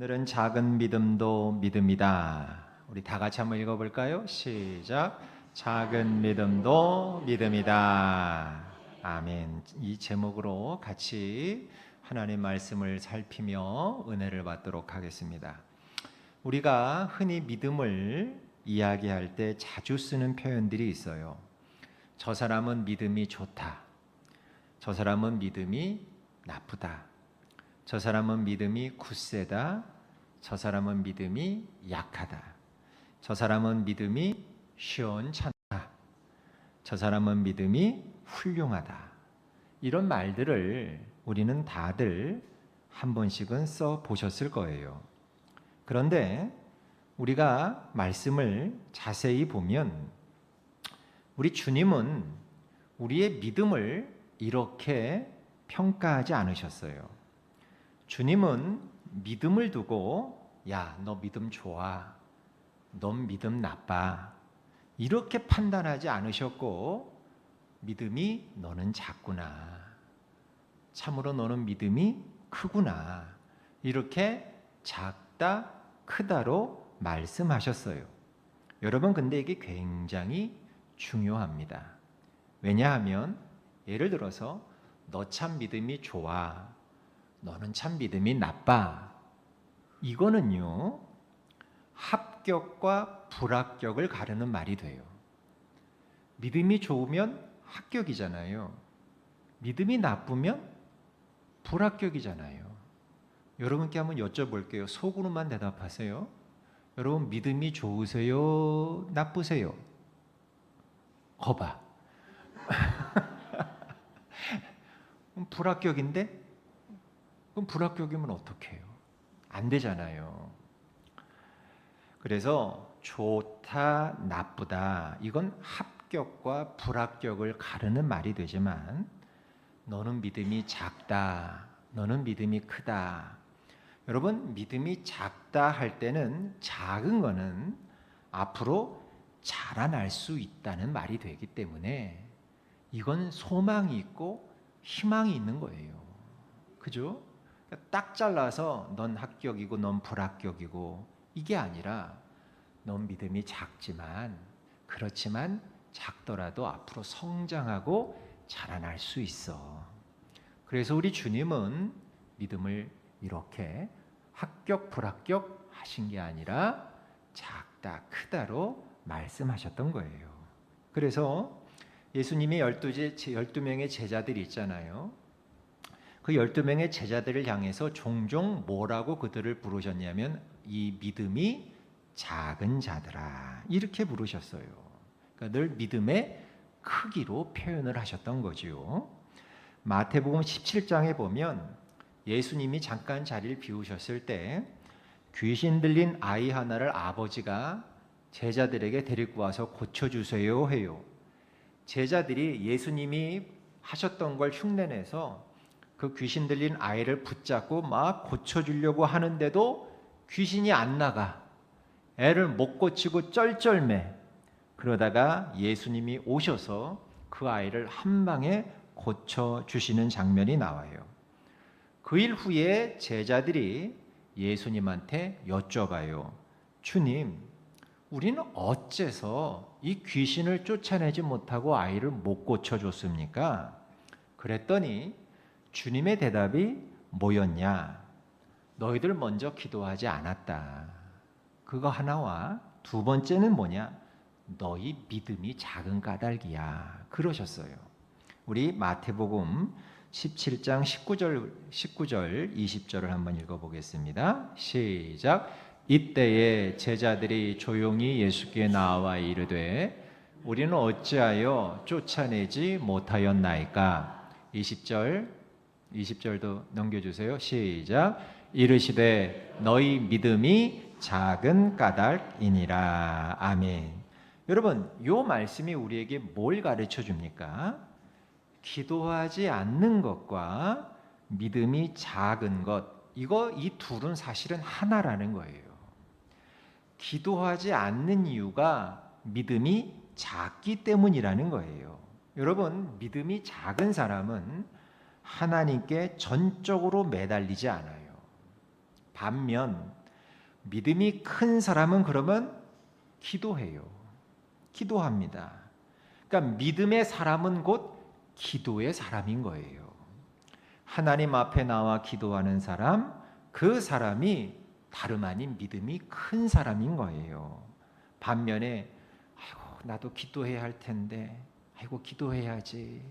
오늘은 작은 믿음도 믿음이다. 우리 다 같이 한번 읽어볼까요? 시작. 작은 믿음도 믿음이다. 아멘. 이 제목으로 같이 하나님 말씀을 살피며 은혜를 받도록 하겠습니다. 우리가 흔히 믿음을 이야기할 때 자주 쓰는 표현들이 있어요. 저 사람은 믿음이 좋다. 저 사람은 믿음이 나쁘다. 저 사람은 믿음이 굳세다. 저 사람은 믿음이 약하다. 저 사람은 믿음이 시원찮다. 저 사람은 믿음이 훌륭하다. 이런 말들을 우리는 다들 한 번씩은 써 보셨을 거예요. 그런데 우리가 말씀을 자세히 보면 우리 주님은 우리의 믿음을 이렇게 평가하지 않으셨어요. 주님은 믿음을 두고 야, 너 믿음 좋아. 넌 믿음 나빠. 이렇게 판단하지 않으셨고 믿음이 너는 작구나. 참으로 너는 믿음이 크구나. 이렇게 작다, 크다로 말씀하셨어요. 여러분, 근데 이게 굉장히 중요합니다. 왜냐하면 예를 들어서 너 참 믿음이 좋아. 너는 참 믿음이 나빠. 이거는요, 합격과 불합격을 가르는 말이 돼요. 믿음이 좋으면 합격이잖아요. 믿음이 나쁘면 불합격이잖아요. 여러분께 한번 여쭤볼게요. 속으로만 대답하세요. 여러분, 믿음이 좋으세요? 나쁘세요? 거봐. 불합격인데? 그럼 불합격이면 어떡해요? 안 되잖아요. 그래서 좋다, 나쁘다, 이건 합격과 불합격을 가르는 말이 되지만 너는 믿음이 작다, 너는 믿음이 크다. 여러분, 믿음이 작다 할 때는 작은 거는 앞으로 자라날 수 있다는 말이 되기 때문에 이건 소망이 있고 희망이 있는 거예요. 그죠? 딱 잘라서 넌 합격이고 넌 불합격이고 이게 아니라 넌 믿음이 작지만 그렇지만 작더라도 앞으로 성장하고 자라날 수 있어. 그래서 우리 주님은 믿음을 이렇게 합격 불합격 하신 게 아니라 작다 크다로 말씀하셨던 거예요. 그래서 예수님의 12명의 제자들이 있잖아요. 그 12명의 제자들을 향해서 종종 뭐라고 그들을 부르셨냐면 이 믿음이 작은 자들아 이렇게 부르셨어요. 그러니까 늘 믿음의 크기로 표현을 하셨던 거지요. 마태복음 17장에 보면 예수님이 잠깐 자리를 비우셨을 때 귀신 들린 아이 하나를 아버지가 제자들에게 데리고 와서 고쳐주세요 해요. 제자들이 예수님이 하셨던 걸 흉내내서 그 귀신 들린 아이를 붙잡고 막 고쳐주려고 하는데도 귀신이 안 나가. 애를 못 고치고 쩔쩔매. 그러다가 예수님이 오셔서 그 아이를 한 방에 고쳐주시는 장면이 나와요. 그 일 후에 제자들이 예수님한테 여쭤봐요. 주님, 우리는 어째서 이 귀신을 쫓아내지 못하고 아이를 못 고쳐줬습니까? 그랬더니 주님의 대답이 뭐였냐? 너희들 먼저 기도하지 않았다. 그거 하나와 두 번째는 뭐냐? 너희 믿음이 작은 까닭이야. 그러셨어요. 우리 마태복음 17장 19절 20절을 한번 읽어보겠습니다. 시작. 이때에 제자들이 조용히 예수께 나와 이르되 우리는 어찌하여 쫓아내지 못하였나이까? 20절도 넘겨주세요. 시작. 이르시되 너희 믿음이 작은 까닭이니라. 아멘. 여러분, 이 말씀이 우리에게 뭘 가르쳐 줍니까? 기도하지 않는 것과 믿음이 작은 것, 이 둘은 사실은 하나라는 거예요. 기도하지 않는 이유가 믿음이 작기 때문이라는 거예요. 여러분, 믿음이 작은 사람은 하나님께 전적으로 매달리지 않아요. 반면 믿음이 큰 사람은 그러면 기도해요. 기도합니다. 그러니까 믿음의 사람은 곧 기도의 사람인 거예요. 하나님 앞에 나와 기도하는 사람, 그 사람이 다름 아닌 믿음이 큰 사람인 거예요. 반면에 아이고 나도 기도해야 할 텐데, 아이고 기도해야지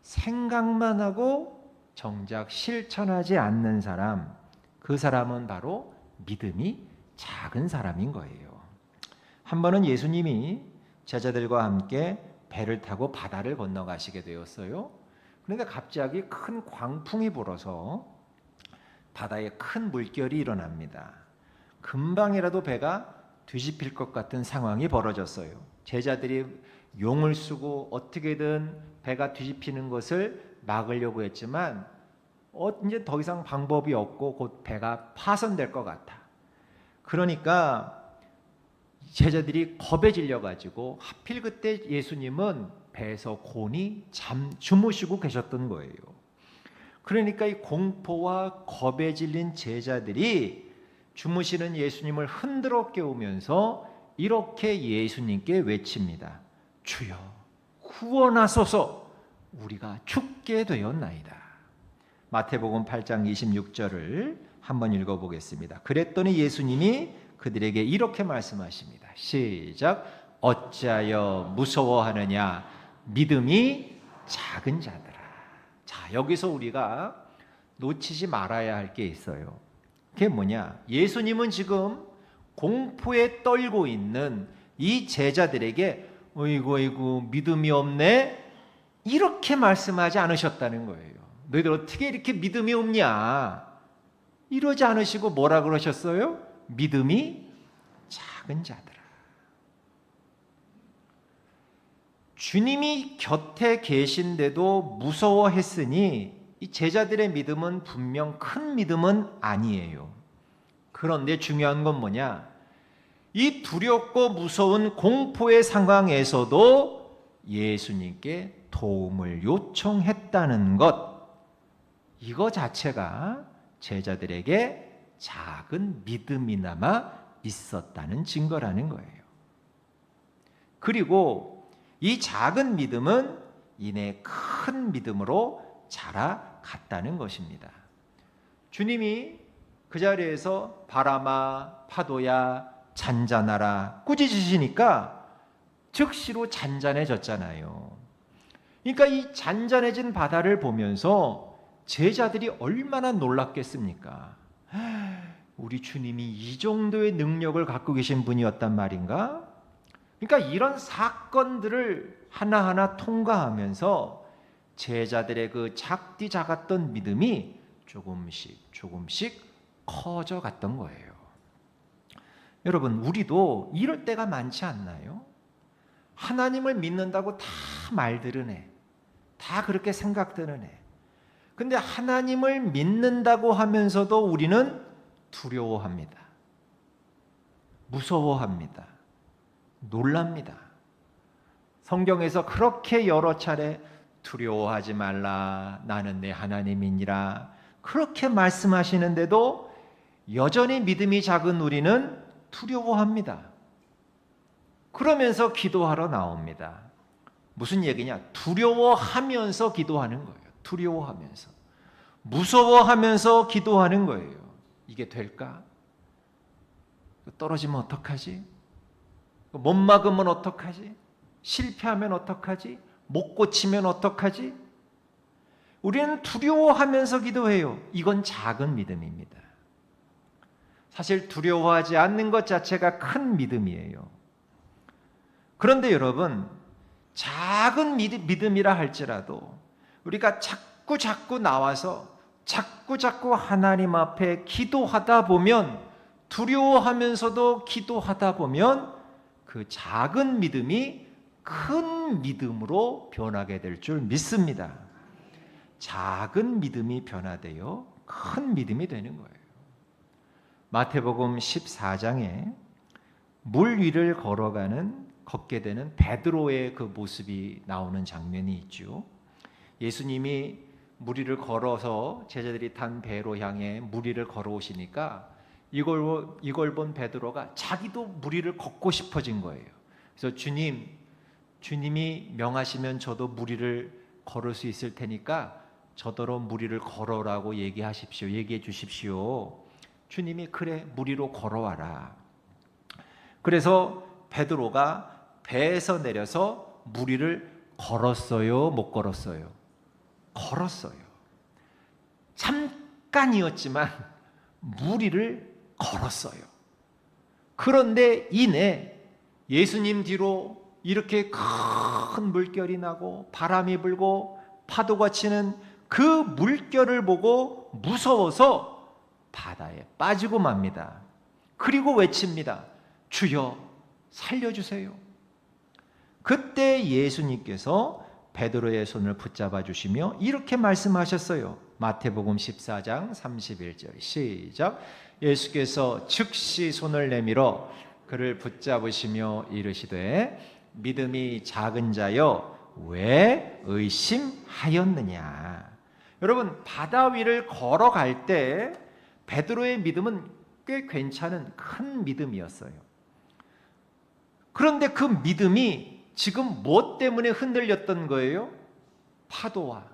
생각만 하고 정작 실천하지 않는 사람, 그 사람은 바로 믿음이 작은 사람인 거예요. 한 번은 예수님이 제자들과 함께 배를 타고 바다를 건너가시게 되었어요. 그런데 갑자기 큰 광풍이 불어서 바다에 큰 물결이 일어납니다. 금방이라도 배가 뒤집힐 것 같은 상황이 벌어졌어요. 제자들이 용을 쓰고 어떻게든 배가 뒤집히는 것을 막으려고 했지만 이제 더 이상 방법이 없고 곧 배가 파손될 것 같아. 그러니까 제자들이 겁에 질려가지고 하필 그때 예수님은 배에서 곤히 주무시고 계셨던 거예요. 그러니까 이 공포와 겁에 질린 제자들이 주무시는 예수님을 흔들어 깨우면서 이렇게 예수님께 외칩니다. 주여 구원하소서, 우리가 죽게 되었나이다. 마태복음 8장 26절을 한번 읽어보겠습니다. 그랬더니 예수님이 그들에게 이렇게 말씀하십니다. 시작. 어찌하여 무서워하느냐, 믿음이 작은 자들아. 자, 여기서 우리가 놓치지 말아야 할 게 있어요. 그게 뭐냐? 예수님은 지금 공포에 떨고 있는 이 제자들에게 어이구 믿음이 없네, 이렇게 말씀하지 않으셨다는 거예요. 너희들 어떻게 이렇게 믿음이 없냐, 이러지 않으시고 뭐라 그러셨어요? 믿음이 작은 자들아. 주님이 곁에 계신데도 무서워했으니 이 제자들의 믿음은 분명 큰 믿음은 아니에요. 그런데 중요한 건 뭐냐? 이 두렵고 무서운 공포의 상황에서도 예수님께 도움을 요청했다는 것, 이거 자체가 제자들에게 작은 믿음이나마 있었다는 증거라는 거예요. 그리고 이 작은 믿음은 이내 큰 믿음으로 자라갔다는 것입니다. 주님이 그 자리에서 바람아 파도야 잔잔하라 꾸짖으시니까 즉시로 잔잔해졌잖아요. 그러니까 이 잔잔해진 바다를 보면서 제자들이 얼마나 놀랐겠습니까? 우리 주님이 이 정도의 능력을 갖고 계신 분이었단 말인가? 그러니까 이런 사건들을 하나하나 통과하면서 제자들의 그 작디 작았던 믿음이 조금씩 커져갔던 거예요. 여러분, 우리도 이럴 때가 많지 않나요? 하나님을 믿는다고 다 말들은 해, 다 그렇게 생각드는 해. 근데 하나님을 믿는다고 하면서도 우리는 두려워합니다. 무서워합니다. 놀랍니다. 성경에서 그렇게 여러 차례 두려워하지 말라, 나는 내 하나님이니라 그렇게 말씀하시는데도 여전히 믿음이 작은 우리는 두려워합니다. 그러면서 기도하러 나옵니다. 무슨 얘기냐? 두려워하면서 기도하는 거예요. 두려워하면서, 무서워하면서 기도하는 거예요. 이게 될까? 떨어지면 어떡하지? 못 막으면 어떡하지? 실패하면 어떡하지? 못 고치면 어떡하지? 우리는 두려워하면서 기도해요. 이건 작은 믿음입니다. 사실 두려워하지 않는 것 자체가 큰 믿음이에요. 그런데 여러분, 작은 믿음이라 할지라도 우리가 자꾸 나와서 자꾸 하나님 앞에 기도하다 보면, 두려워하면서도 기도하다 보면 그 작은 믿음이 큰 믿음으로 변하게 될 줄 믿습니다. 작은 믿음이 변화되어 큰 믿음이 되는 거예요. 마태복음 14장에 물 위를 걷게 되는 베드로의 그 모습이 나오는 장면이 있죠. 예수님이 무리를 걸어서 제자들이 탄 배로 향해 무리를 걸어오시니까 이걸 본 베드로가 자기도 무리를 걷고 싶어진 거예요. 그래서 주님이 명하시면 저도 무리를 걸을 수 있을 테니까 저더러 무리를 걸어라고 얘기해 주십시오. 주님이 그래 무리로 걸어와라. 그래서 베드로가 배에서 내려서 무리를 걸었어요, 못 걸었어요? 걸었어요. 잠깐이었지만 무리를 걸었어요. 그런데 이내 예수님 뒤로 이렇게 큰 물결이 나고 바람이 불고 파도가 치는 그 물결을 보고 무서워서 바다에 빠지고 맙니다. 그리고 외칩니다. 주여 살려주세요. 그때 예수님께서 베드로의 손을 붙잡아 주시며 이렇게 말씀하셨어요. 마태복음 14장 31절 시작. 예수께서 즉시 손을 내밀어 그를 붙잡으시며 이르시되 믿음이 작은 자여 왜 의심하였느냐. 여러분, 바다 위를 걸어갈 때 베드로의 믿음은 꽤 괜찮은 큰 믿음이었어요. 그런데 그 믿음이 지금 무엇 때문에 흔들렸던 거예요? 파도와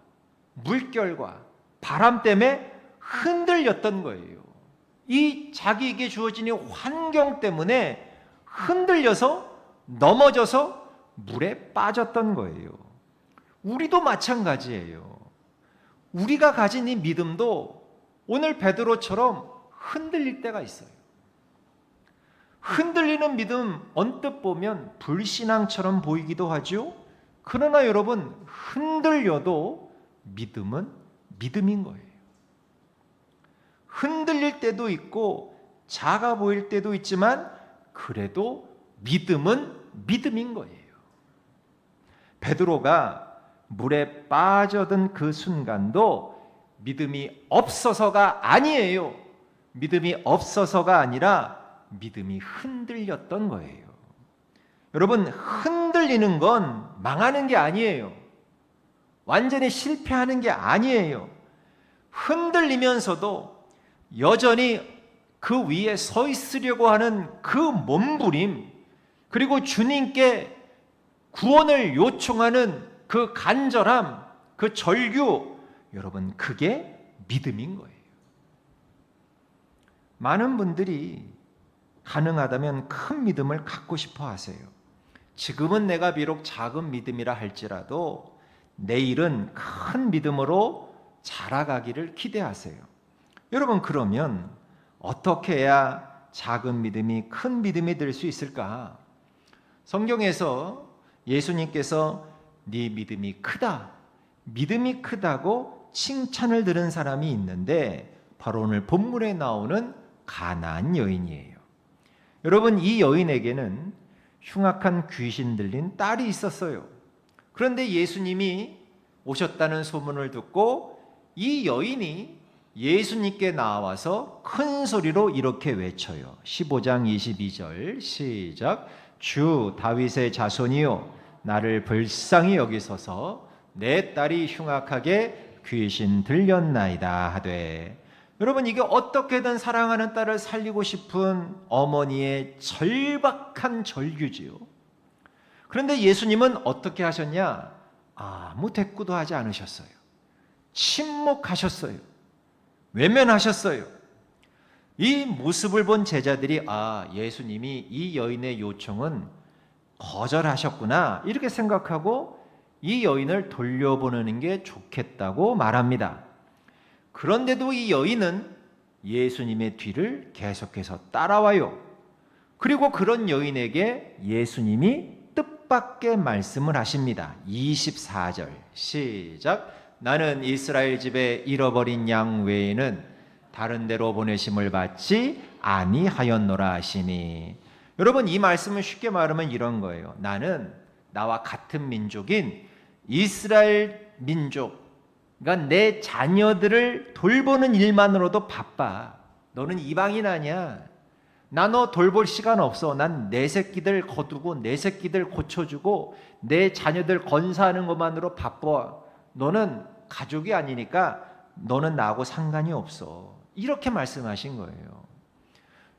물결과 바람 때문에 흔들렸던 거예요. 이 자기에게 주어진 이 환경 때문에 흔들려서 넘어져서 물에 빠졌던 거예요. 우리도 마찬가지예요. 우리가 가진 이 믿음도 오늘 베드로처럼 흔들릴 때가 있어요. 흔들리는 믿음 언뜻 보면 불신앙처럼 보이기도 하죠. 그러나 여러분, 흔들려도 믿음은 믿음인 거예요. 흔들릴 때도 있고 작아 보일 때도 있지만 그래도 믿음은 믿음인 거예요. 베드로가 물에 빠져든 그 순간도 믿음이 없어서가 아니에요. 믿음이 없어서가 아니라 믿음이 흔들렸던 거예요. 여러분, 흔들리는 건 망하는 게 아니에요. 완전히 실패하는 게 아니에요. 흔들리면서도 여전히 그 위에 서 있으려고 하는 그 몸부림, 그리고 주님께 구원을 요청하는 그 간절함, 그 절규, 여러분, 그게 믿음인 거예요. 많은 분들이 가능하다면 큰 믿음을 갖고 싶어 하세요. 지금은 내가 비록 작은 믿음이라 할지라도 내일은 큰 믿음으로 자라가기를 기대하세요. 여러분, 그러면 어떻게 해야 작은 믿음이 큰 믿음이 될 수 있을까? 성경에서 예수님께서 네 믿음이 크다, 믿음이 크다고 칭찬을 들은 사람이 있는데 바로 오늘 본문에 나오는 가나안 여인이에요. 여러분, 이 여인에게는 흉악한 귀신 들린 딸이 있었어요. 그런데 예수님이 오셨다는 소문을 듣고 이 여인이 예수님께 나와서 큰 소리로 이렇게 외쳐요. 15장 22절 시작. 주 다윗의 자손이요, 나를 불쌍히 여기소서. 내 딸이 흉악하게 귀신 들렸나이다 하되. 여러분, 이게 어떻게든 사랑하는 딸을 살리고 싶은 어머니의 절박한 절규지요. 그런데 예수님은 어떻게 하셨냐? 아무 대꾸도 하지 않으셨어요. 침묵하셨어요. 외면하셨어요. 이 모습을 본 제자들이 예수님이 이 여인의 요청은 거절하셨구나, 이렇게 생각하고 이 여인을 돌려보내는 게 좋겠다고 말합니다. 그런데도 이 여인은 예수님의 뒤를 계속해서 따라와요. 그리고 그런 여인에게 예수님이 뜻밖의 말씀을 하십니다. 24절 시작. 나는 이스라엘 집에 잃어버린 양 외에는 다른 데로 보내심을 받지 아니하였노라 하시니. 여러분, 이 말씀은 쉽게 말하면 이런 거예요. 나는 나와 같은 민족인 이스라엘 민족, 그러니까 내 자녀들을 돌보는 일만으로도 바빠. 너는 이방인 아니야. 나 너 돌볼 시간 없어. 난 내 새끼들 거두고 내 새끼들 고쳐주고 내 자녀들 건사하는 것만으로 바빠. 너는 가족이 아니니까 너는 나하고 상관이 없어. 이렇게 말씀하신 거예요.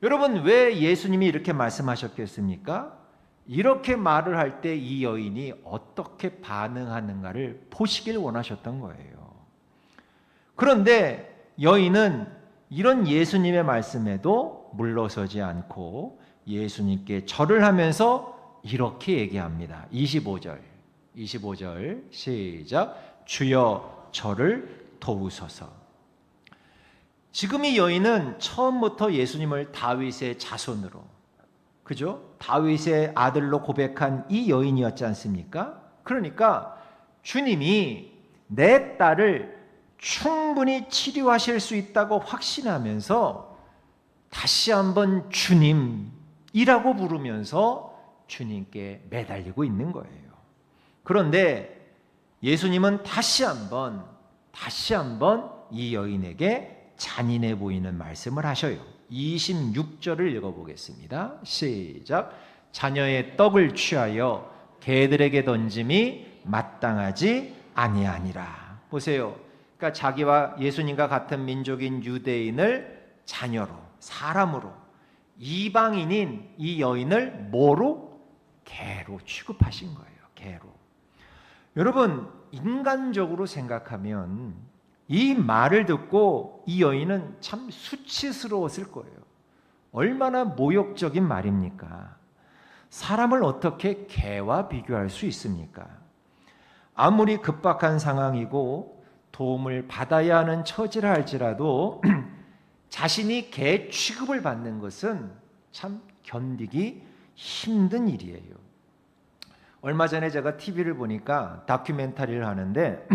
여러분, 왜 예수님이 이렇게 말씀하셨겠습니까? 이렇게 말을 할 때 이 여인이 어떻게 반응하는가를 보시길 원하셨던 거예요. 그런데 여인은 이런 예수님의 말씀에도 물러서지 않고 예수님께 절을 하면서 이렇게 얘기합니다. 25절 시작. 주여 저를 도우소서. 지금 이 여인은 처음부터 예수님을 다윗의 자손으로, 그죠? 다윗의 아들로 고백한 이 여인이었지 않습니까? 그러니까 주님이 내 딸을 충분히 치료하실 수 있다고 확신하면서 다시 한번 주님이라고 부르면서 주님께 매달리고 있는 거예요. 그런데 예수님은 다시 한번 이 여인에게 잔인해 보이는 말씀을 하셔요. 26절을 읽어보겠습니다. 시작. 자녀의 떡을 취하여 개들에게 던짐이 마땅하지 아니하니라. 보세요. 그러니까 자기와 예수님과 같은 민족인 유대인을 자녀로, 사람으로, 이방인인 이 여인을 뭐로? 개로 취급하신 거예요. 개로. 여러분, 인간적으로 생각하면 이 말을 듣고 이 여인은 참 수치스러웠을 거예요. 얼마나 모욕적인 말입니까? 사람을 어떻게 개와 비교할 수 있습니까? 아무리 급박한 상황이고 도움을 받아야 하는 처지라 할지라도 자신이 개 취급을 받는 것은 참 견디기 힘든 일이에요. 얼마 전에 제가 TV를 보니까 다큐멘터리를 하는데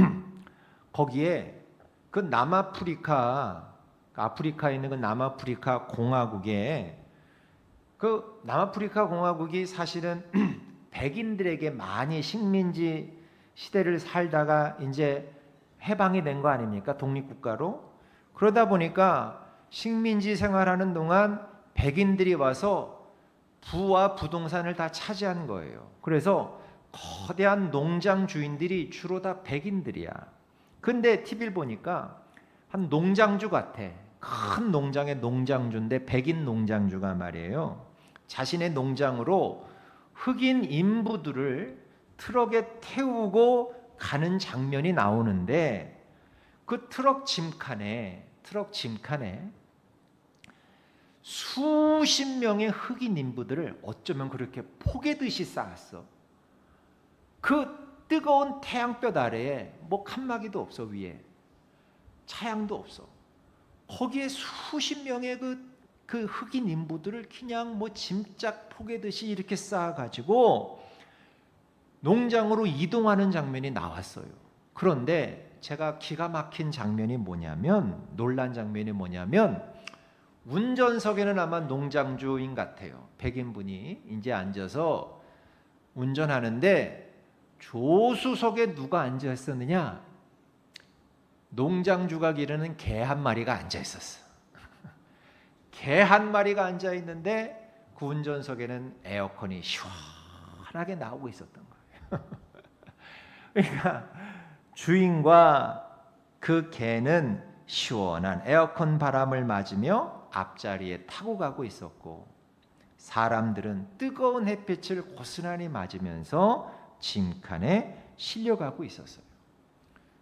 거기에 그 아프리카에 있는 그 남아프리카 공화국에, 그 남아프리카 공화국이 사실은 백인들에게 많이 식민지 시대를 살다가 이제 해방이 된 거 아닙니까? 독립국가로. 그러다 보니까 식민지 생활하는 동안 백인들이 와서 부와 부동산을 다 차지한 거예요. 그래서 거대한 농장 주인들이 주로 다 백인들이야. 근데 TV를 보니까 한 농장주 같아. 큰 농장의 농장주인데 백인 농장주가 말이에요. 자신의 농장으로 흑인 인부들을 트럭에 태우고 가는 장면이 나오는데 그 트럭 짐칸에 수십 명의 흑인 인부들을 어쩌면 그렇게 포개듯이 쌓았어. 그 뜨거운 태양볕 아래에 뭐 칸막이도 없어. 위에 차양도 없어. 거기에 수십 명의 그 흑인 인부들을 그냥 뭐 짐짝 포개듯이 이렇게 쌓아가지고 농장으로 이동하는 장면이 나왔어요. 그런데 제가 기가 막힌 장면이 뭐냐면, 놀란 장면이 뭐냐면, 운전석에는 아마 농장주인 같아요. 백인분이 이제 앉아서 운전하는데 조수석에 누가 앉아 있었느냐? 농장주가 기르는 개 한 마리가 앉아 있었어. 개 한 마리가 앉아 있는데 그 운전석에는 에어컨이 시원하게 나오고 있었던 거예요. 그러니까 주인과 그 개는 시원한 에어컨 바람을 맞으며 앞자리에 타고 가고 있었고, 사람들은 뜨거운 햇빛을 고스란히 맞으면서 짐칸에 실려가고 있었어요.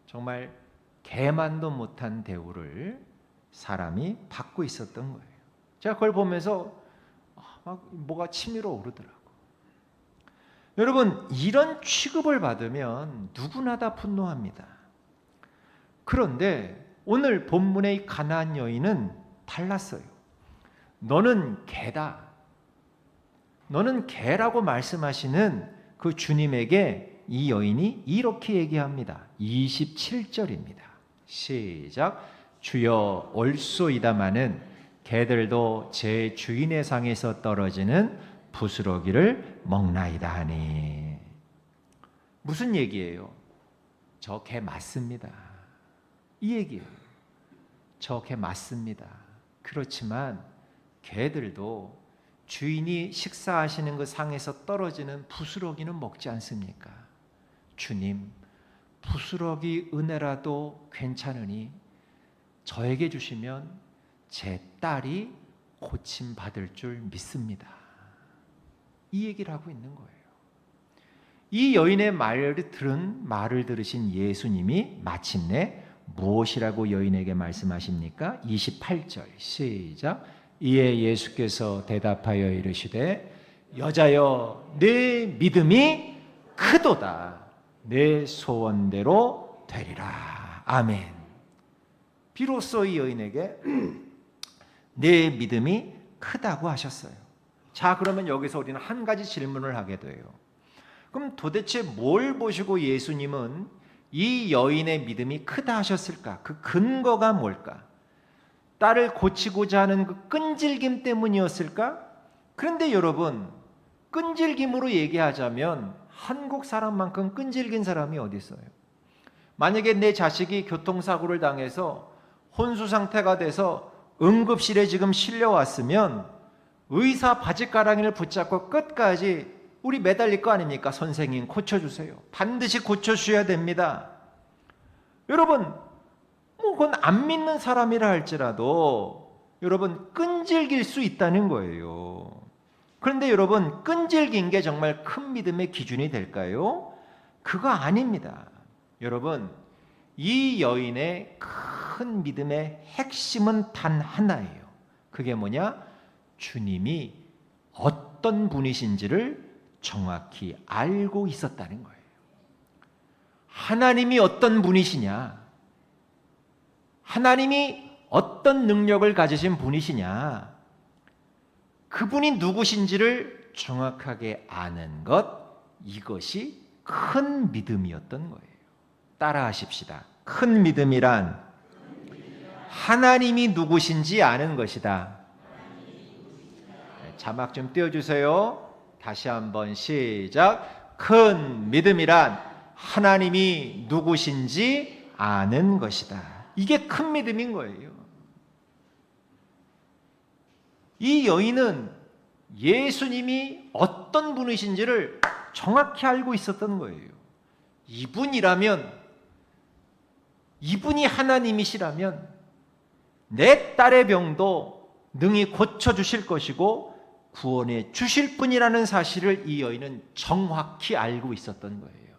정말 개만도 못한 대우를 사람이 받고 있었던 거예요. 제가 그걸 보면서 막 뭐가 치밀어 오르더라고. 여러분, 이런 취급을 받으면 누구나 다 분노합니다. 그런데 오늘 본문의 이 가나안 여인은 달랐어요. 너는 개다. 너는 개라고 말씀하시는 그 주님에게 이 여인이 이렇게 얘기합니다. 27절입니다. 시작. 주여 올소이다마는 개들도 제 주인의 상에서 떨어지는 부스러기를 먹나이다 하니. 무슨 얘기예요? 저 개 맞습니다. 이 얘기예요. 저 개 맞습니다. 그렇지만 개들도 주인이 식사하시는 그 상에서 떨어지는 부스러기는 먹지 않습니까? 주님, 부스러기 은혜라도 괜찮으니 저에게 주시면 제 딸이 고침받을 줄 믿습니다. 이 얘기를 하고 있는 거예요. 이 여인의 말을 들으신 예수님이 마침내 무엇이라고 여인에게 말씀하십니까? 28절 시작. 이에 예수께서 대답하여 이르시되 여자여 내 믿음이 크도다. 내 소원대로 되리라. 아멘. 비로소 이 여인에게 내 믿음이 크다고 하셨어요. 자, 그러면 여기서 우리는 한 가지 질문을 하게 돼요. 그럼 도대체 뭘 보시고 예수님은 이 여인의 믿음이 크다 하셨을까? 그 근거가 뭘까? 딸을 고치고자 하는 그 끈질김 때문이었을까? 그런데 여러분, 끈질김으로 얘기하자면 한국 사람만큼 끈질긴 사람이 어디 있어요? 만약에 내 자식이 교통사고를 당해서 혼수 상태가 돼서 응급실에 지금 실려왔으면 의사 바지가랑이를 붙잡고 끝까지 우리 매달릴 거 아닙니까? 선생님 고쳐주세요. 반드시 고쳐주셔야 됩니다. 여러분, 그건 안 믿는 사람이라 할지라도 여러분 끈질길 수 있다는 거예요. 그런데 여러분, 끈질긴 게 정말 큰 믿음의 기준이 될까요? 그거 아닙니다. 여러분, 이 여인의 큰 믿음의 핵심은 단 하나예요. 그게 뭐냐? 주님이 어떤 분이신지를 정확히 알고 있었다는 거예요. 하나님이 어떤 분이시냐? 하나님이 어떤 능력을 가지신 분이시냐? 그분이 누구신지를 정확하게 아는 것, 이것이 큰 믿음이었던 거예요. 따라하십시다. 큰 믿음이란 하나님이 누구신지 아는 것이다. 자막 좀 띄워주세요. 다시 한번 시작. 큰 믿음이란 하나님이 누구신지 아는 것이다. 이게 큰 믿음인 거예요. 이 여인은 예수님이 어떤 분이신지를 정확히 알고 있었던 거예요. 이분이 하나님이시라면 내 딸의 병도 능히 고쳐주실 것이고 구원해 주실 분이라는 사실을 이 여인은 정확히 알고 있었던 거예요.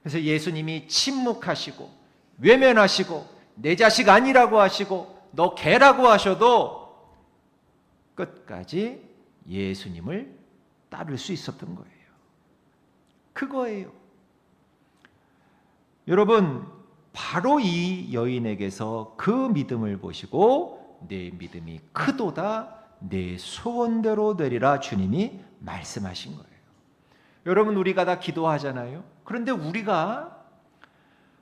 그래서 예수님이 침묵하시고 외면하시고 내 자식 아니라고 하시고 너 개라고 하셔도 끝까지 예수님을 따를 수 있었던 거예요. 그거예요. 여러분, 바로 이 여인에게서 그 믿음을 보시고 내 믿음이 크도다, 내 소원대로 되리라 주님이 말씀하신 거예요. 여러분, 우리가 다 기도하잖아요. 그런데 우리가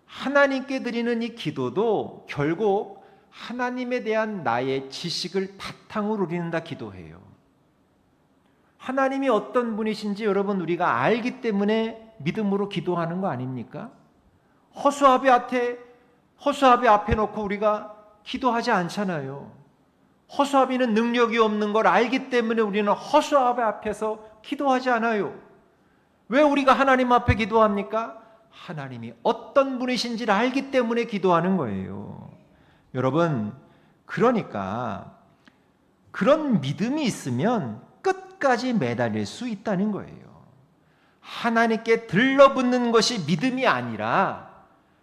하나님께 드리는 이 기도도 결국 하나님에 대한 나의 지식을 바탕으로 우리는 다 기도해요. 하나님이 어떤 분이신지 여러분 우리가 알기 때문에 믿음으로 기도하는 거 아닙니까? 허수아비 앞에 놓고 우리가 기도하지 않잖아요. 허수아비는 능력이 없는 걸 알기 때문에 우리는 허수아비 앞에서 기도하지 않아요. 왜 우리가 하나님 앞에 기도합니까? 하나님이 어떤 분이신지를 알기 때문에 기도하는 거예요. 여러분, 그러니까 그런 믿음이 있으면 끝까지 매달릴 수 있다는 거예요. 하나님께 들러붙는 것이 믿음이 아니라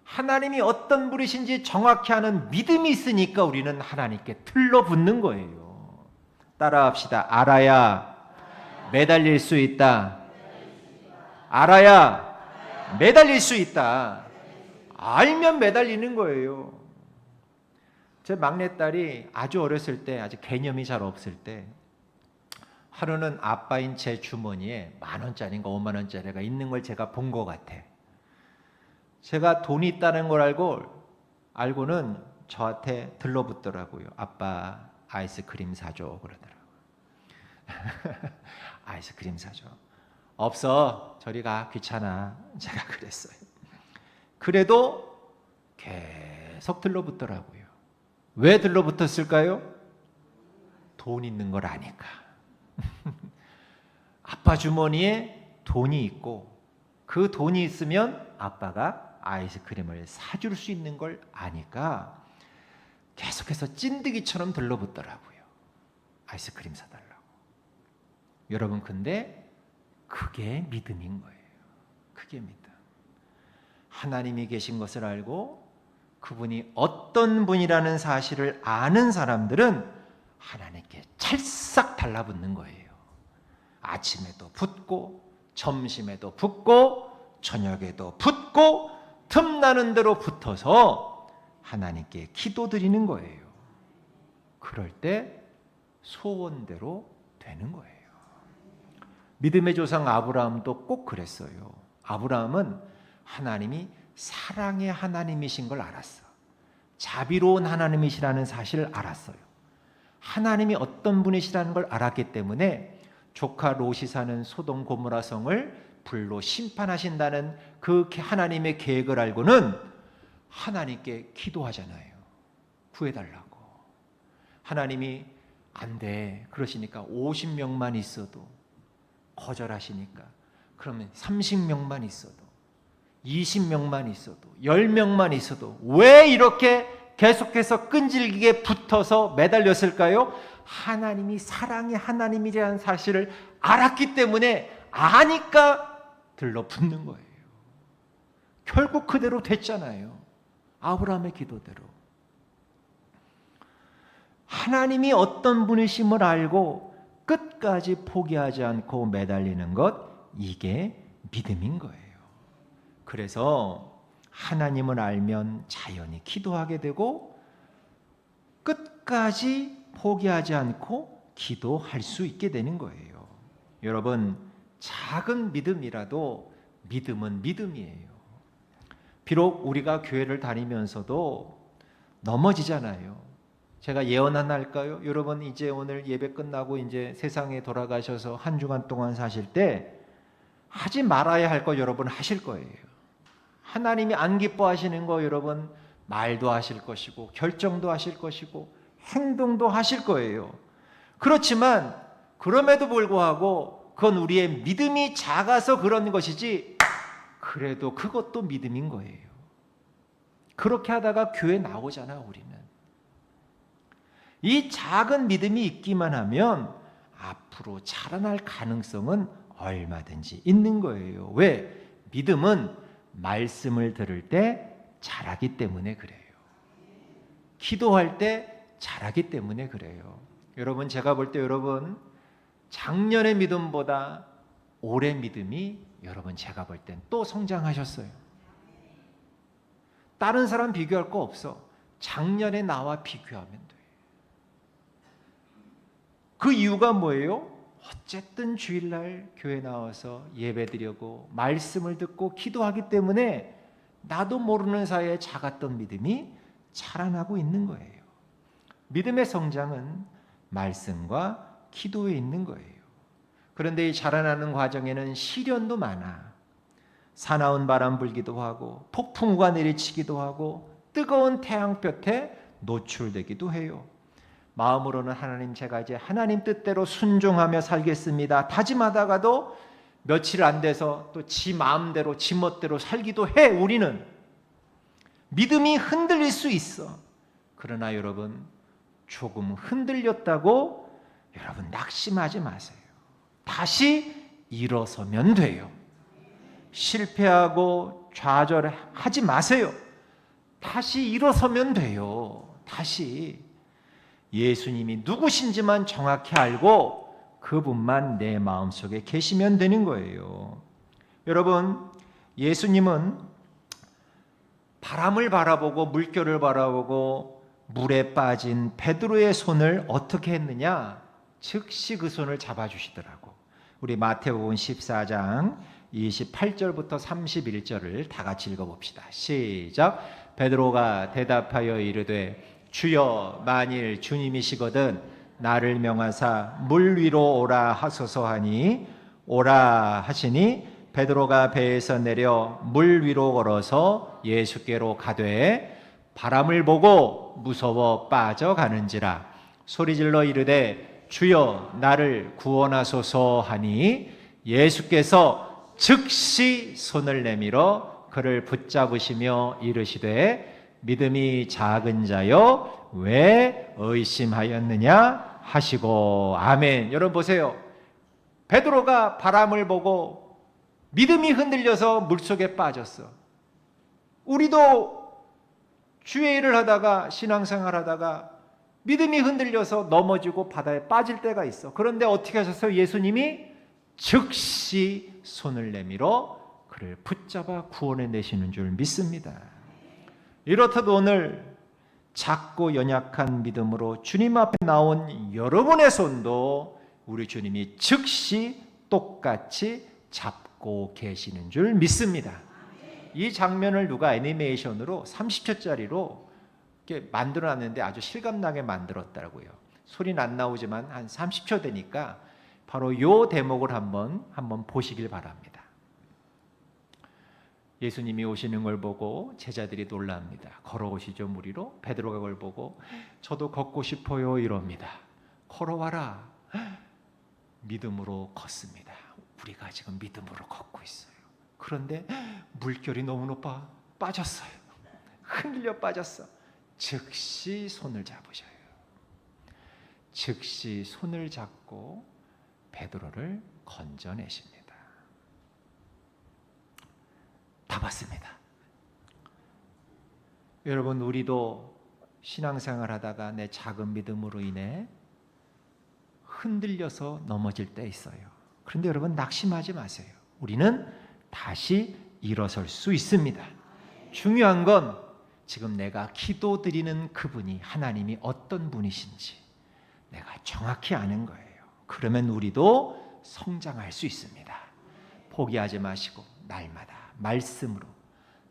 하나님이 어떤 분이신지 정확히 아는 믿음이 있으니까 우리는 하나님께 들러붙는 거예요. 따라합시다. 알아야 매달릴 수 있다. 알아야 매달릴 수 있다. 알면 매달리는 거예요. 제 막내딸이 아주 어렸을 때, 아직 개념이 잘 없을 때 하루는 아빠인 제 주머니에 10,000원짜리인가 50,000원짜리가 있는 걸 제가 본 것 같아. 제가 돈이 있다는 걸 알고는 저한테 들러붙더라고요. 아빠 아이스크림 사줘 그러더라고요. 아이스크림 사줘. 없어, 저리 가, 귀찮아. 제가 그랬어요. 그래도 계속 들러붙더라고요. 왜 들러붙었을까요? 돈 있는 걸 아니까. 아빠 주머니에 돈이 있고 그 돈이 있으면 아빠가 아이스크림을 사줄 수 있는 걸 아니까 계속해서 찐득이처럼 들러붙더라고요. 아이스크림 사달라고. 여러분, 근데 그게 믿음인 거예요. 그게 믿음. 하나님이 계신 것을 알고 그분이 어떤 분이라는 사실을 아는 사람들은 하나님께 찰싹 달라붙는 거예요. 아침에도 붙고 점심에도 붙고 저녁에도 붙고 틈나는 대로 붙어서 하나님께 기도드리는 거예요. 그럴 때 소원대로 되는 거예요. 믿음의 조상 아브라함도 꼭 그랬어요. 아브라함은 하나님이 사랑의 하나님이신 걸 알았어. 자비로운 하나님이시라는 사실을 알았어요. 하나님이 어떤 분이시라는 걸 알았기 때문에 조카 롯이 사는 소돔 고모라 성을 불로 심판하신다는 그 하나님의 계획을 알고는 하나님께 기도하잖아요. 구해달라고. 하나님이 안 돼 그러시니까 50명만 있어도 거절하시니까 그러면 30명만 있어도 20명만 있어도 10명만 있어도 왜 이렇게 계속해서 끈질기게 붙어서 매달렸을까요? 하나님이 사랑의 하나님이라는 사실을 알았기 때문에 아니까 들러붙는 거예요. 결국 그대로 됐잖아요. 아브라함의 기도대로. 하나님이 어떤 분이심을 알고 끝까지 포기하지 않고 매달리는 것, 이게 믿음인 거예요. 그래서 하나님을 알면 자연히 기도하게 되고 끝까지 포기하지 않고 기도할 수 있게 되는 거예요. 여러분, 작은 믿음이라도 믿음은 믿음이에요. 비록 우리가 교회를 다니면서도 넘어지잖아요. 제가 예언 하나 할까요? 여러분, 이제 오늘 예배 끝나고 이제 세상에 돌아가셔서 한 주간 동안 사실 때 하지 말아야 할 거 여러분 하실 거예요. 하나님이 안 기뻐하시는 거 여러분 말도 하실 것이고 결정도 하실 것이고 행동도 하실 거예요. 그렇지만 그럼에도 불구하고 그건 우리의 믿음이 작아서 그런 것이지 그래도 그것도 믿음인 거예요. 그렇게 하다가 교회 나오잖아 우리는. 이 작은 믿음이 있기만 하면 앞으로 자라날 가능성은 얼마든지 있는 거예요. 왜? 믿음은 말씀을 들을 때 자라기 때문에 그래요. 기도할 때 자라기 때문에 그래요. 여러분, 제가 볼 때 여러분 작년의 믿음보다 올해 믿음이 여러분 제가 볼 땐 또 성장하셨어요. 다른 사람 비교할 거 없어. 작년에 나와 비교하면 돼. 그 이유가 뭐예요? 어쨌든 주일날 교회 나와서 예배드리고 말씀을 듣고 기도하기 때문에 나도 모르는 사이에 작았던 믿음이 자라나고 있는 거예요. 믿음의 성장은 말씀과 기도에 있는 거예요. 그런데 이 자라나는 과정에는 시련도 많아. 사나운 바람 불기도 하고 폭풍우가 내리치기도 하고 뜨거운 태양볕에 노출되기도 해요. 마음으로는 하나님, 제가 이제 하나님 뜻대로 순종하며 살겠습니다 다짐하다가도 며칠 안 돼서 또 지 마음대로 지 멋대로 살기도 해. 우리는 믿음이 흔들릴 수 있어. 그러나 여러분, 조금 흔들렸다고 여러분 낙심하지 마세요. 다시 일어서면 돼요. 실패하고 좌절하지 마세요. 다시 일어서면 돼요. 다시 예수님이 누구신지만 정확히 알고 그분만 내 마음속에 계시면 되는 거예요. 여러분, 예수님은 바람을 바라보고 물결을 바라보고 물에 빠진 베드로의 손을 어떻게 했느냐? 즉시 그 손을 잡아주시더라고. 우리 마태복음 14장 28절부터 31절을 다 같이 읽어봅시다. 시작. 베드로가 대답하여 이르되 주여, 만일 주님이시거든 나를 명하사 물 위로 오라 하소서 하니 오라 하시니 베드로가 배에서 내려 물 위로 걸어서 예수께로 가되 바람을 보고 무서워 빠져가는지라 소리질러 이르되 주여, 나를 구원하소서 하니 예수께서 즉시 손을 내밀어 그를 붙잡으시며 이르시되 믿음이 작은 자여 왜 의심하였느냐 하시고. 아멘. 여러분 보세요. 베드로가 바람을 보고 믿음이 흔들려서 물속에 빠졌어. 우리도 주의 일을 하다가 신앙생활 하다가 믿음이 흔들려서 넘어지고 바다에 빠질 때가 있어. 그런데 어떻게 하셨어요? 예수님이 즉시 손을 내밀어 그를 붙잡아 구원해 내시는 줄 믿습니다. 이렇듯 오늘 작고 연약한 믿음으로 주님 앞에 나온 여러분의 손도 우리 주님이 즉시 똑같이 잡고 계시는 줄 믿습니다. 이 장면을 누가 애니메이션으로 30초짜리로 이렇게 만들어놨는데 아주 실감나게 만들었더라고요. 소리는 안 나오지만 한 30초 되니까 바로 이 대목을 한번 보시길 바랍니다. 예수님이 오시는 걸 보고 제자들이 놀랍니다. 걸어오시죠, 무리로. 베드로가 그걸 보고 저도 걷고 싶어요 이럽니다. 걸어와라. 믿음으로 걷습니다. 우리가 지금 믿음으로 걷고 있어요. 그런데 물결이 너무 높아 빠졌어요. 흔들려 빠졌어. 즉시 손을 잡으셔요. 즉시 손을 잡고 베드로를 건져내십니다. 다 봤습니다. 여러분, 우리도 신앙생활 하다가 내 작은 믿음으로 인해 흔들려서 넘어질 때 있어요. 그런데 여러분, 낙심하지 마세요. 우리는 다시 일어설 수 있습니다. 중요한 건 지금 내가 기도드리는 그분이 하나님이 어떤 분이신지 내가 정확히 아는 거예요. 그러면 우리도 성장할 수 있습니다. 포기하지 마시고 날마다 말씀으로,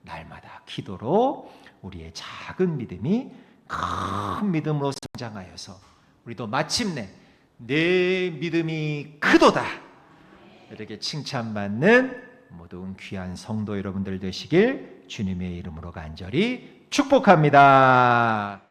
날마다 기도로 우리의 작은 믿음이 큰 믿음으로 성장하여서 우리도 마침내 내 믿음이 크도다 이렇게 칭찬받는 모든 귀한 성도 여러분들 되시길 주님의 이름으로 간절히 축복합니다.